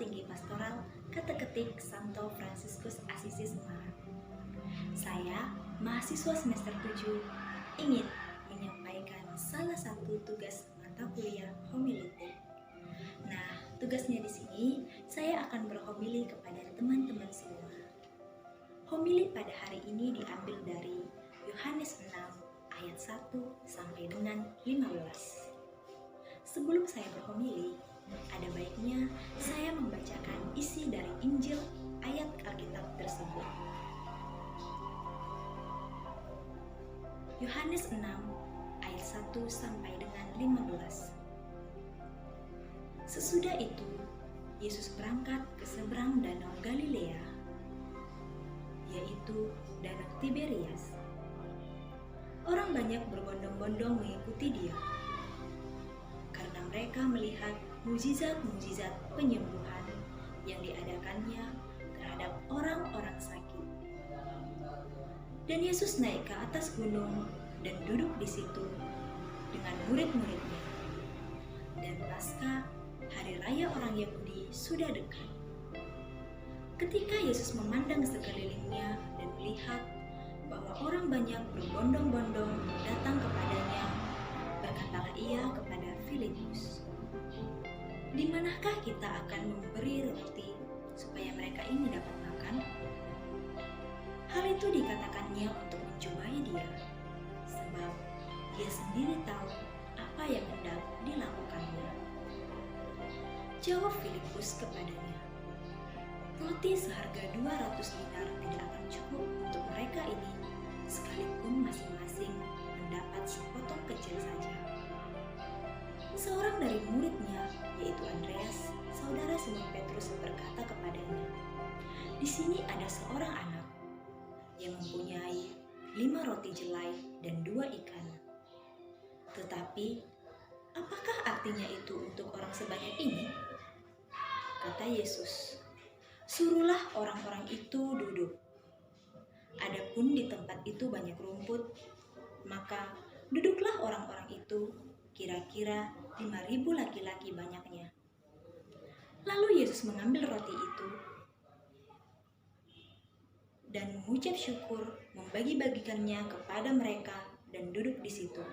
Tinggi Pastoral Kateketik Santo Fransiskus Assisi Semarang. Saya, mahasiswa semester 7, ingin menyampaikan salah satu tugas mata kuliah homiletik. Nah, tugasnya di sini saya akan berhomili kepada teman-teman semua. Homili pada hari ini diambil dari Yohanes 6 ayat 1 sampai dengan 15. Sebelum saya berhomili, ada baiknya saya membacakan isi dari Injil ayat Alkitab tersebut. Yohanes 6 ayat 1 sampai dengan 15. Sesudah itu, Yesus berangkat ke seberang danau Galilea, yaitu danau Tiberias. Orang banyak berbondong-bondong mengikuti dia, karena mereka melihat mukjizat-mukjizat penyembuhan yang diadakannya terhadap orang-orang sakit. Dan Yesus naik ke atas gunung dan duduk di situ dengan murid-muridnya. Dan pasca hari raya orang Yahudi sudah dekat. Ketika Yesus memandang sekelilingnya dan melihat bahwa orang banyak berbondong-bondong datang kepadanya, berkatalah ia kepada Filipus, "Di manakah kita akan memberi roti supaya mereka ini dapat makan?" Hal itu dikatakannya untuk mencobai dia, sebab dia sendiri tahu apa yang hendak dilakukannya. Jawab Filipus kepadanya, "Roti seharga 200 dinar tidak akan cukup untuk mereka ini, sekalipun masing-masing mendapat sepotong kecil saja." Seorang dari muridnya, yaitu Andreas, saudara Simon Petrus, berkata kepadanya, "Di sini ada seorang anak yang mempunyai 5 roti jelai dan 2 ikan. Tetapi, apakah artinya itu untuk orang sebanyak ini?" Kata Yesus, "Suruhlah orang-orang itu duduk. Adapun di tempat itu banyak rumput, maka duduklah orang-orang itu, kira-kira 5.000 laki-laki banyaknya." Lalu Yesus mengambil roti itu dan mengucap syukur, membagi-bagikannya kepada mereka dan duduk di situ.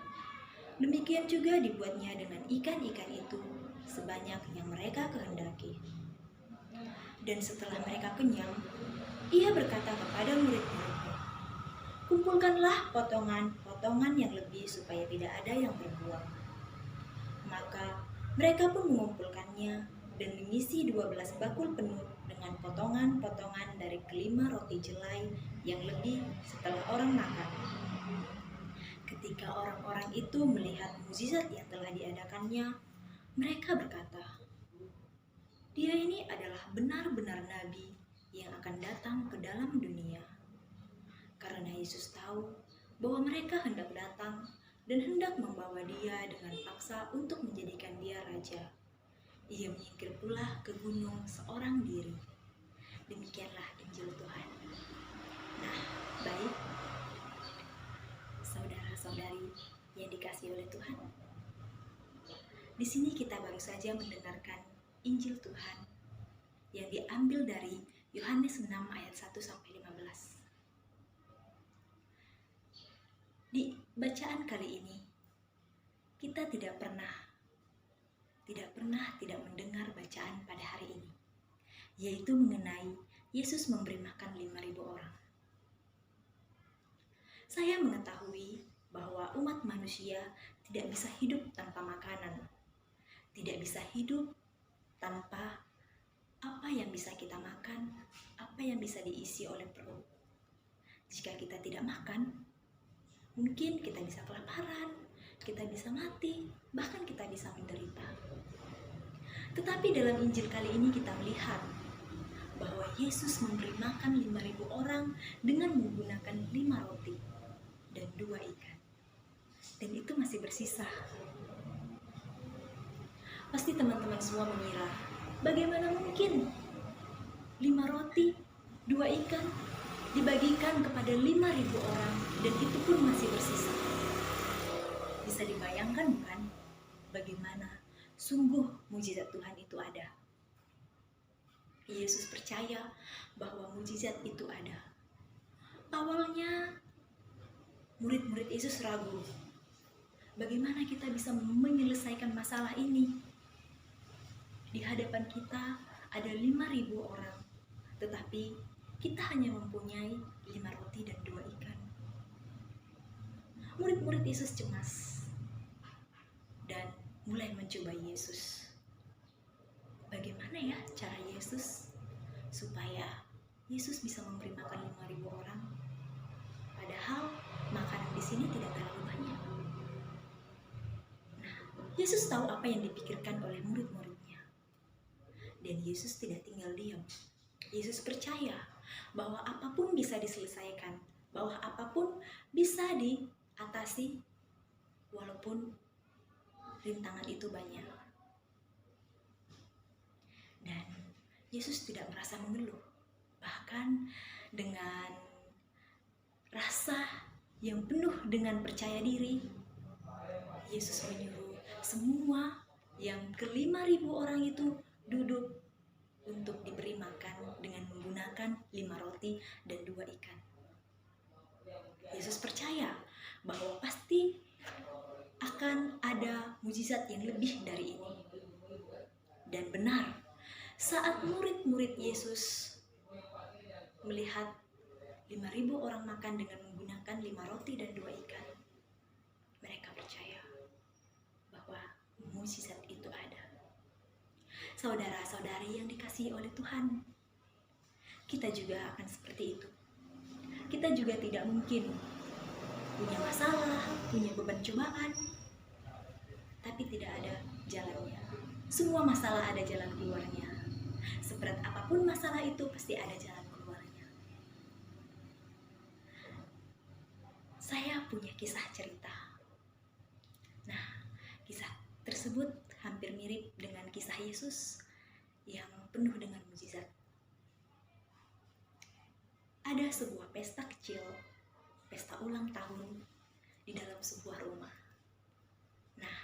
Demikian juga dibuatnya dengan ikan-ikan itu, sebanyak yang mereka kehendaki. Dan setelah mereka kenyang, ia berkata kepada murid-muridnya, "Kumpulkanlah potongan-potongan yang lebih supaya tidak ada yang terbuang." Maka mereka pun mengumpulkannya dan mengisi 12 bakul penuh dengan potongan-potongan dari kelima roti jelai yang lebih setelah orang makan. Ketika orang-orang itu melihat mukjizat yang telah diadakannya, mereka berkata, "Dia ini adalah benar-benar nabi yang akan datang ke dalam dunia." Karena Yesus tahu bahwa mereka hendak datang dan hendak membawa dia dengan paksa untuk menjadikan dia raja, ia menyingkir pula ke gunung seorang diri. Demikianlah Injil Tuhan. Nah, baik, saudara-saudari yang dikasihi oleh Tuhan, di sini kita baru saja mendengarkan Injil Tuhan yang diambil dari Yohanes 6 ayat 1 sampai 15. Di bacaan kali ini, kita tidak pernah tidak mendengar bacaan pada hari ini, yaitu mengenai Yesus memberi makan 5.000 orang. Saya mengetahui bahwa umat manusia tidak bisa hidup tanpa makanan, tidak bisa hidup tanpa apa yang bisa kita makan, apa yang bisa diisi oleh perut. Jika kita tidak makan, mungkin kita bisa kelaparan, kita bisa mati, bahkan kita bisa menderita. Tetapi dalam Injil kali ini kita melihat bahwa Yesus memberi makan 5.000 orang dengan menggunakan 5 roti dan 2 ikan. Dan itu masih bersisa. Pasti teman-teman semua mengira, bagaimana mungkin 5 roti, 2 ikan dibagikan kepada 5.000 orang dan itu pun masih bersisa. Bisa dibayangkan bukan bagaimana sungguh mukjizat Tuhan itu ada. Yesus percaya bahwa mujizat itu ada. Awalnya murid-murid Yesus ragu, bagaimana kita bisa menyelesaikan masalah ini? Di hadapan kita ada 5.000 orang, tetapi kita hanya mempunyai 5 roti dan 2 ikan. Murid-murid Yesus cemas dan mulai mencoba Yesus. Bagaimana ya cara Yesus supaya Yesus bisa memberi makan 5.000 orang? Padahal makanan di sini tidak terlalu banyak. Nah, Yesus tahu apa yang dipikirkan oleh murid-muridnya. Dan Yesus tidak tinggal diam. Yesus percaya bahwa apapun bisa diselesaikan, bahwa apapun bisa diatasi walaupun rintangan itu banyak. Dan Yesus tidak merasa mengeluh. Bahkan dengan rasa yang penuh dengan percaya diri, Yesus menyuruh semua yang ke-5.000 orang itu duduk untuk diberi makan dengan menggunakan 5 roti dan 2 ikan. Yesus percaya bahwa pasti akan ada mujizat yang lebih dari ini. Dan benar, saat murid-murid Yesus melihat 5.000 orang makan dengan menggunakan 5 roti dan 2 ikan, mereka percaya bahwa mujizat itu ada. Saudara-saudari yang dikasihi oleh Tuhan, kita juga akan seperti itu. Kita juga tidak mungkin punya masalah, punya beban cobaan, tapi tidak ada jalannya. Semua masalah ada jalan keluarnya. Seberat apapun masalah itu, pasti ada jalan keluarnya. Saya punya kisah cerita. Nah, kisah tersebut hampir mirip dengan kisah Yesus yang penuh dengan mujizat. Ada sebuah pesta kecil, pesta ulang tahun di dalam sebuah rumah. Nah,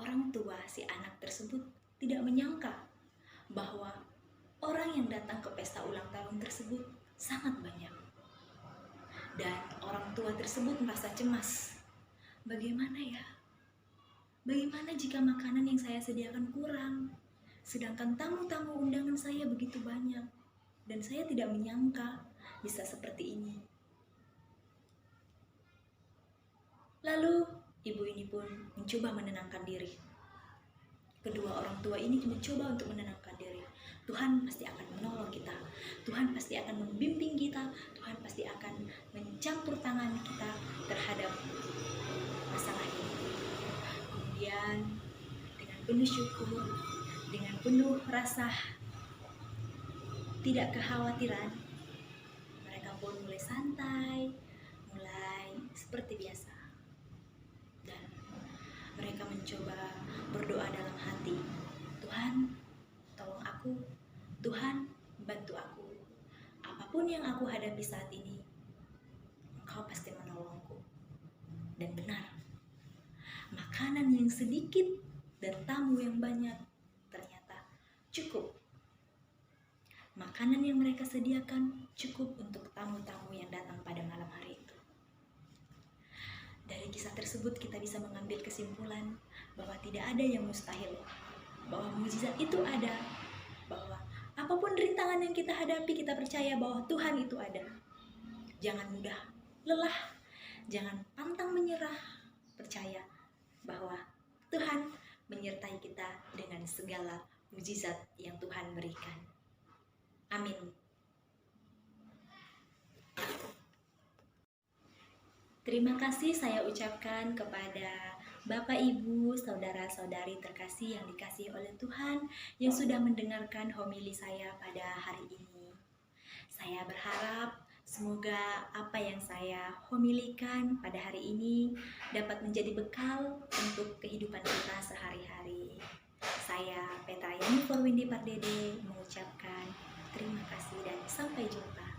orang tua si anak tersebut tidak menyangka bahwa orang yang datang ke pesta ulang tahun tersebut sangat banyak. Dan orang tua tersebut merasa cemas. Bagaimana ya? Bagaimana jika makanan yang saya sediakan kurang? Sedangkan tamu-tamu undangan saya begitu banyak. Dan saya tidak menyangka bisa seperti ini. Lalu ibu ini pun mencoba menenangkan diri. Kedua orang tua ini mencoba untuk menenangkan diri. Tuhan pasti akan menolong kita. Tuhan pasti akan membimbing kita. Tuhan pasti akan mencampur tangan kita terhadap masalah ini. Kemudian dengan penuh syukur, dengan penuh rasa tidak kekhawatiran, mereka pun mulai santai, mulai seperti biasa. Dan mereka mencoba berdoa dalam hati, Tuhan, tolong aku, Tuhan, bantu aku. Apapun yang aku hadapi saat ini, Engkau pasti menolongku. Dan benar, makanan yang sedikit dan tamu yang banyak ternyata cukup. Makanan yang mereka sediakan cukup untuk tamu-tamu yang datang pada malam hari itu. Dari kisah tersebut kita bisa mengambil kesimpulan bahwa tidak ada yang mustahil, bahwa mujizat itu ada, bahwa apapun rintangan yang kita hadapi, kita percaya bahwa Tuhan itu ada. Jangan mudah lelah, jangan pantang menyerah, percaya bahwa Tuhan menyertai kita dengan segala mujizat yang Tuhan berikan. Amin. Terima kasih saya ucapkan kepada Bapak, Ibu, Saudara-saudari terkasih yang dikasihi oleh Tuhan yang sudah mendengarkan homili saya pada hari ini. Saya berharap semoga apa yang saya homilikan pada hari ini dapat menjadi bekal untuk kehidupan kita sehari-hari. Saya Petra Yani Forwindi Pardede mengucapkan terima kasih dan sampai jumpa.